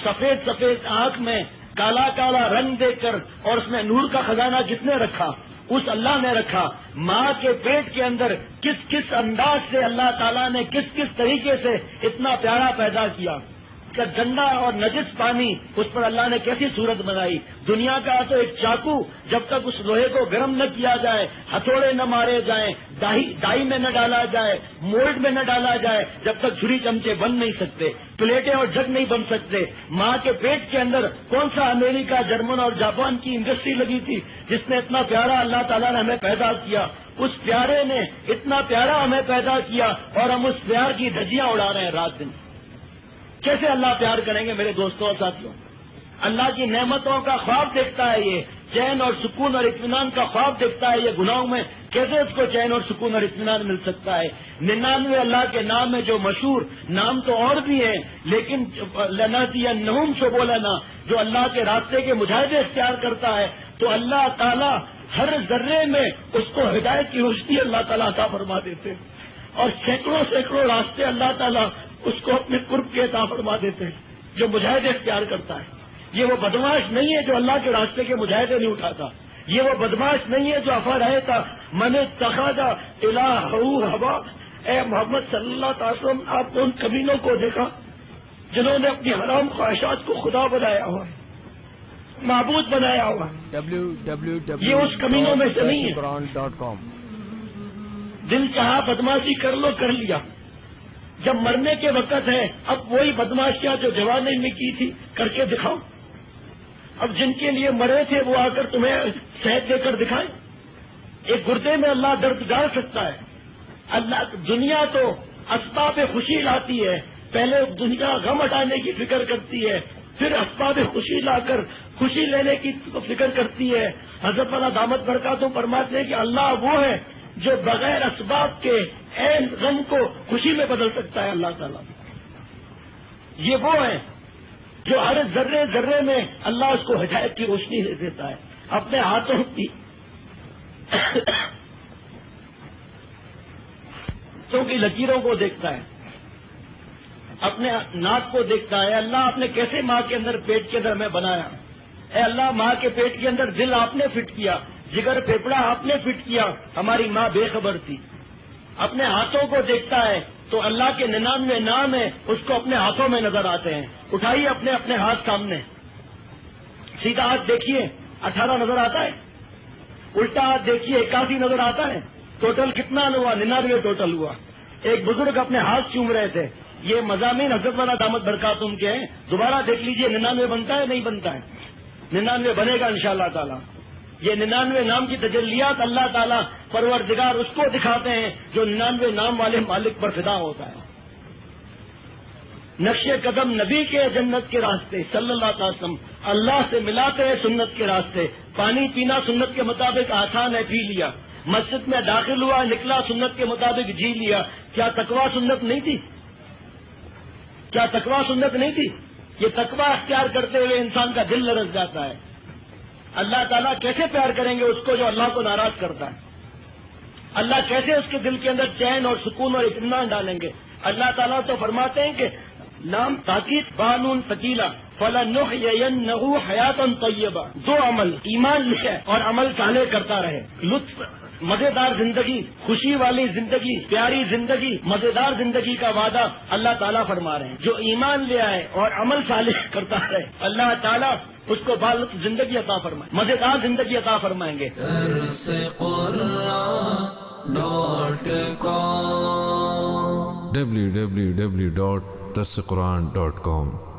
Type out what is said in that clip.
سفید سفید آنکھ میں کالا کالا رنگ دے کر، اور اس میں نور کا خزانہ جس نے رکھا اس اللہ نے رکھا۔ ماں کے پیٹ کے اندر کس کس انداز سے اللہ تعالیٰ نے کس کس طریقے سے اتنا پیارا پیدا کیا کہ گندا اور نجس پانی اس پر اللہ نے کیسی صورت بنائی۔ دنیا کا تو ایک چاقو جب تک اس لوہے کو گرم نہ کیا جائے، ہتھوڑے نہ مارے جائیں، ڈائی میں نہ ڈالا جائے، مولڈ میں نہ ڈالا جائے، جب تک چھری چمچے بن نہیں سکتے، پلیٹیں اور جگ نہیں بن سکتے۔ ماں کے پیٹ کے اندر کون سا امریکہ، جرمن اور جاپان کی انڈسٹری لگی تھی جس نے اتنا پیارا اللہ تعالیٰ نے ہمیں پیدا کیا؟ اس پیارے نے اتنا پیارا ہمیں پیدا کیا اور ہم اس پیار کی دھجیاں اڑا رہے ہیں رات دن۔ کیسے اللہ پیار کریں گے میرے دوستوں اور ساتھیوں؟ اللہ کی نعمتوں کا خواب دیکھتا ہے، یہ چین اور سکون اور اطمینان کا خواب دیکھتا ہے، یہ گناہوں میں کیسے اس کو چین اور سکون اور اطمینان مل سکتا ہے؟ 99 اللہ کے نام ہے جو مشہور نام تو اور بھی ہیں، لیکن لنہدینہم سبلنا، جو اللہ کے راستے کے مجاہدے اختیار کرتا ہے تو اللہ تعالیٰ ہر ذرے میں اس کو ہدایت کی روشنی اللہ تعالیٰ عطا فرما دیتے ہیں، اور سینکڑوں سینکڑوں راستے اللہ تعالیٰ اس کو اپنے قرب کے عطا فرما دیتے ہیں جو مجاہدے اختیار کرتا ہے۔ یہ وہ بدماش نہیں ہے جو اللہ کے راستے کے مجاہدے نہیں اٹھاتا، یہ وہ بدماش نہیں ہے جو افرأیت من اتخذ الہہ ہوا۔ اے محمد صلی اللہ علیہ وسلم، آپ نے ان کمینوں کو دیکھا جنہوں نے اپنی حرام خواہشات کو خدا بنایا ہوا ہے، معبود بنایا ہوا ہے۔ یہ اس کمینوں میں سے نہیں ہے۔ دل چاہا بدماشی کر لو، کر لیا، جب مرنے کے وقت ہے اب وہی بدماشیاں جو جوانی میں کی تھی کر کے دکھاؤ۔ اب جن کے لیے مرے تھے وہ آ کر تمہیں صحت دے کر دکھائیں۔ ایک گردے میں اللہ درد ڈال سکتا ہے۔ اللہ دنیا تو اسباب خوشی لاتی ہے، پہلے دنیا غم ہٹانے کی فکر کرتی ہے، پھر اسباب خوشی لا کر خوشی لینے کی فکر کرتی ہے۔ حضرت والا دامت برکاتہم فرماتے ہیں کہ اللہ وہ ہے جو بغیر اسباب کے عین غم کو خوشی میں بدل سکتا ہے۔ اللہ تعالیٰ یہ وہ ہے جو ہر ذرے ذرے میں اللہ اس کو ہدایت کی روشنی دے دیتا ہے۔ اپنے ہاتھوں کی لکیروں کو دیکھتا ہے، اپنے ناک کو دیکھتا ہے۔ اللہ آپ نے کیسے ماں کے اندر پیٹ کے اندر میں بنایا؟ اے اللہ، ماں کے پیٹ کے اندر دل آپ نے فٹ کیا، جگر پھیپڑا آپ نے فٹ کیا، ہماری ماں بے خبر تھی۔ اپنے ہاتھوں کو دیکھتا ہے تو اللہ کے 99 نام ہیں، اس کو اپنے ہاتھوں میں نظر آتے ہیں۔ اٹھائیے اپنے اپنے ہاتھ سامنے، سیدھا ہاتھ دیکھیے 18 نظر آتا ہے، الٹا ہاتھ دیکھیے 81 نظر آتا ہے۔ ٹوٹل کتنا ہوا؟ 99 ٹوٹل ہوا۔ ایک بزرگ اپنے ہاتھ چوم رہے تھے، یہ مضامین حضرت والا دامت برکاتہم کے ہیں، دوبارہ دیکھ لیجئے 99 بنتا ہے نہیں بنتا ہے؟ 99 بنے گا انشاءاللہ تعالی۔ یہ 99 نام کی تجلیات اللہ تعالیٰ پروردگار اس کو دکھاتے ہیں جو 99 نام والے مالک پر فدا ہوتا ہے۔ نقش قدم نبی کے جنت کے راستے صلی اللہ علیہ وسلم، اللہ سے ملاتے ہیں سنت کے راستے۔ پانی پینا سنت کے مطابق آسان ہے، پی لیا۔ مسجد میں داخل ہوا، نکلا سنت کے مطابق جی لیا۔ کیا تقویٰ سنت نہیں تھی؟ کیا تقویٰ سنت نہیں تھی؟ یہ تقویٰ اختیار کرتے ہوئے انسان کا دل لرز جاتا ہے۔ اللہ تعالیٰ کیسے پیار کریں گے اس کو جو اللہ کو ناراض کرتا ہے؟ اللہ کیسے اس کے دل کے اندر چین اور سکون اور اطمینان ڈالیں گے؟ اللہ تعالیٰ تو فرماتے ہیں کہ نام تاکید قانون ثقیلہ فلنحینہ حیاتا طیبہ، دو عمل، ایمان لکھے اور عمل صالح کرتا رہے، لطف مزیدار زندگی، خوشی والی زندگی، پیاری زندگی، مزیدار زندگی کا وعدہ اللہ تعالیٰ فرما رہے ہیں۔ جو ایمان لے آئے اور عمل صالح کرتا رہے، اللہ تعالیٰ اس کو بالغ زندگی عطا فرمائے، مزیدار زندگی عطا فرمائیں گے۔ www.darsequran.com